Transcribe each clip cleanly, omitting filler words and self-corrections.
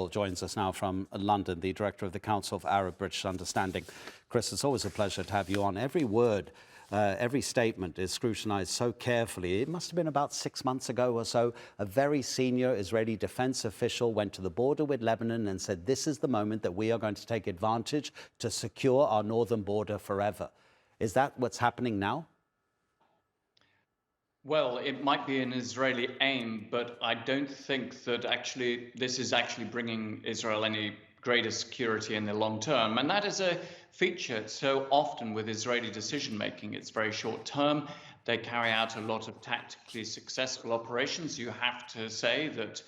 Doyle joins us now from London, the Director of the Council of Arab-British Understanding. Chris, it's always a pleasure to have you on. Every word, every statement is scrutinized so carefully. It must have been about 6 months ago or so, a very senior Israeli defense official went to the border with Lebanon and said, this is the moment that we are going to take advantage to secure our northern border forever. Is that what's happening now? Well, it might be an Israeli aim, but I don't think that this is actually bringing Israel any greater security in the long term. And that is a feature so often with Israeli decision making. It's very short term. They carry out a lot of tactically successful operations. You have to say that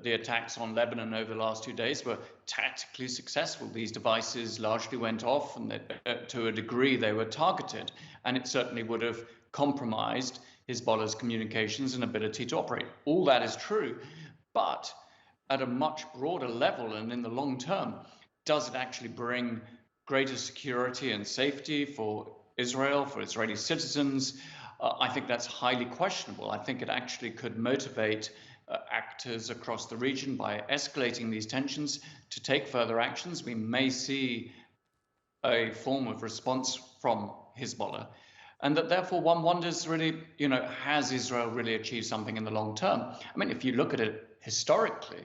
the attacks on Lebanon over the last 2 days were tactically successful. These devices largely went off, and to a degree they were targeted. And it certainly would have compromised Hezbollah's communications and ability to operate. All that is true, but at a much broader level and in the long term, does it actually bring greater security and safety for Israel, for Israeli citizens? I think that's highly questionable. I think it actually could motivate actors across the region by escalating these tensions to take further actions. We may see a form of response from Hezbollah. And that therefore one wonders really, has Israel really achieved something in the long term? I mean, if you look at it historically,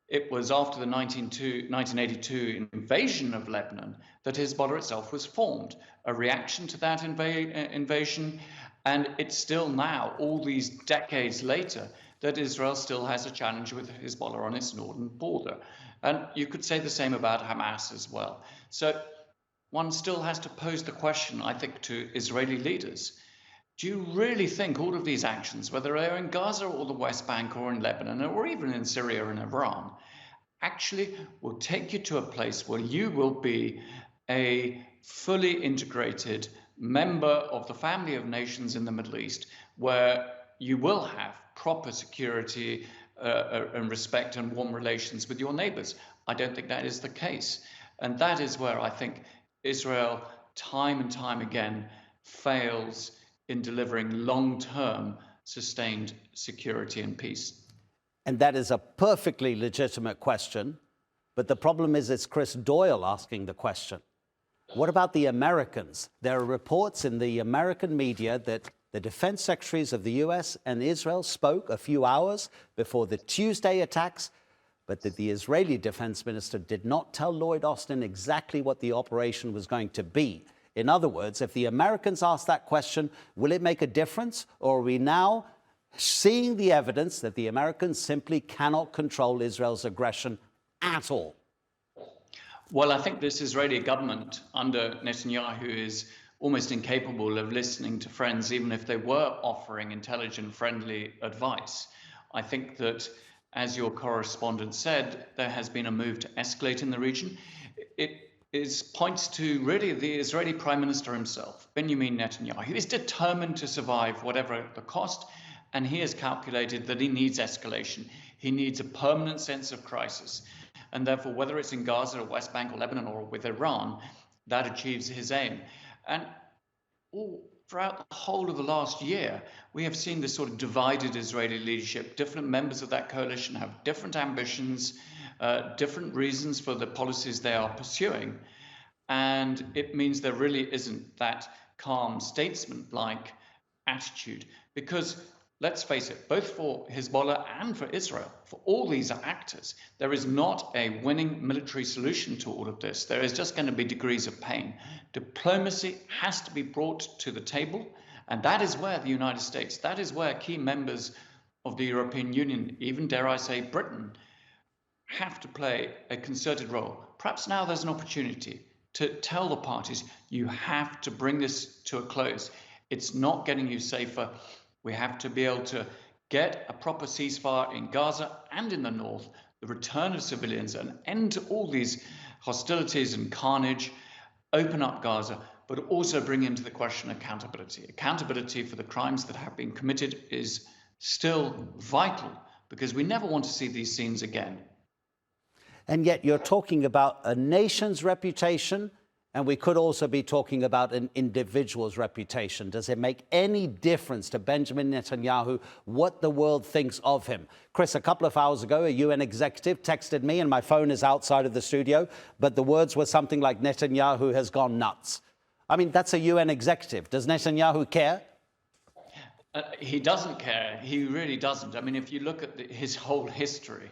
it was after the 1982 invasion of Lebanon that Hezbollah itself was formed, a reaction to that invasion. And it's still now, all these decades later, that Israel still has a challenge with Hezbollah on its northern border. And you could say the same about Hamas as well. So one still has to pose the question, I think, to Israeli leaders. Do you really think all of these actions, whether they're in Gaza or the West Bank or in Lebanon or even in Syria and Iran, actually will take you to a place where you will be a fully integrated member of the family of nations in the Middle East, where you will have proper security and respect and warm relations with your neighbors? I don't think that is the case. And that is where I think Israel, time and time again, fails in delivering long-term sustained security and peace. And that is a perfectly legitimate question. But the problem is it's Chris Doyle asking the question. What about the Americans? There are reports in the American media that the defense secretaries of the US and Israel spoke a few hours before the Tuesday attacks, but that the Israeli defense minister did not tell Lloyd Austin exactly what the operation was going to be. In other words, if the Americans ask that question, will it make a difference? Or are we now seeing the evidence that the Americans simply cannot control Israel's aggression at all? Well, I think this Israeli government under Netanyahu is almost incapable of listening to friends, even if they were offering intelligent, friendly advice. I think that, as your correspondent said, there has been a move to escalate in the region. It points to really the Israeli Prime Minister himself, Benjamin Netanyahu. He is determined to survive whatever the cost, and he has calculated that he needs escalation. He needs a permanent sense of crisis. And therefore, whether it's in Gaza or West Bank or Lebanon or with Iran, that achieves his aim. And throughout the whole of the last year, we have seen this sort of divided Israeli leadership. Different members of that coalition have different ambitions, different reasons for the policies they are pursuing. And it means there really isn't that calm, statesman-like attitude. Because let's face it, both for Hezbollah and for Israel, for all these actors, there is not a winning military solution to all of this. There is just going to be degrees of pain. Diplomacy has to be brought to the table, and that is where the United States, that is where key members of the European Union, even dare I say Britain, have to play a concerted role. Perhaps now there's an opportunity to tell the parties, you have to bring this to a close. It's not getting you safer. We have to be able to get a proper ceasefire in Gaza and in the north, the return of civilians, an end to all these hostilities and carnage, open up Gaza, but also bring into the question accountability. Accountability for the crimes that have been committed is still vital, because we never want to see these scenes again. And yet you're talking about a nation's reputation And we could also be talking about an individual's reputation. Does it make any difference to Benjamin Netanyahu what the world thinks of him? Chris, a couple of hours ago, a UN executive texted me, and my phone is outside of the studio, but the words were something like, Netanyahu has gone nuts. I mean, that's a UN executive. Does Netanyahu care? He doesn't care. He really doesn't. I mean, if you look at his whole history,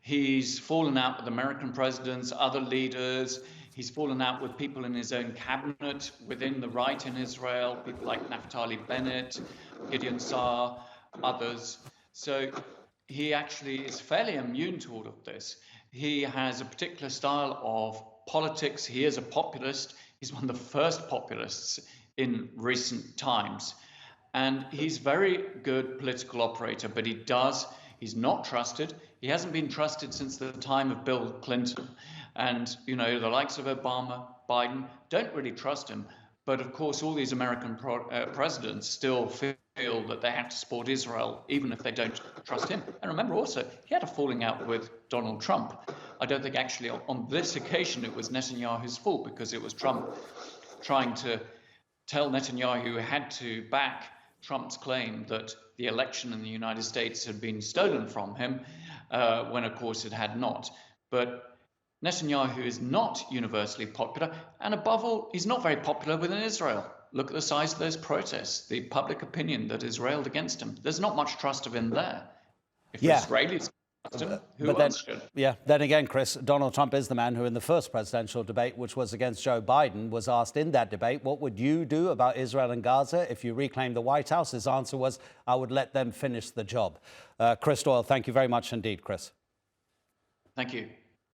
he's fallen out with American presidents, other leaders. He's fallen out with people in his own cabinet, within the right in Israel, people like Naftali Bennett, Gideon Saar, others. So he actually is fairly immune to all of this. He has a particular style of politics. He is a populist. He's one of the first populists in recent times. And he's a very good political operator, but he's not trusted. He hasn't been trusted since the time of Bill Clinton. And, you know, the likes of Obama, Biden don't really trust him. But of course, all these American presidents still feel that they have to support Israel, even if they don't trust him. And remember also, he had a falling out with Donald Trump. I don't think actually on this occasion it was Netanyahu's fault, because it was Trump trying to tell Netanyahu he had to back Trump's claim that the election in the United States had been stolen from him, when of course it had not. But Netanyahu is not universally popular, and above all, he's not very popular within Israel. Look at the size of those protests, the public opinion that is railed against him. There's not much trust of him there. If Israelis trust him, who else should? Yeah, then again, Chris, Donald Trump is the man who in the first presidential debate, which was against Joe Biden, was asked in that debate, what would you do about Israel and Gaza if you reclaimed the White House? His answer was, I would let them finish the job. Chris Doyle, thank you very much indeed, Chris. Thank you.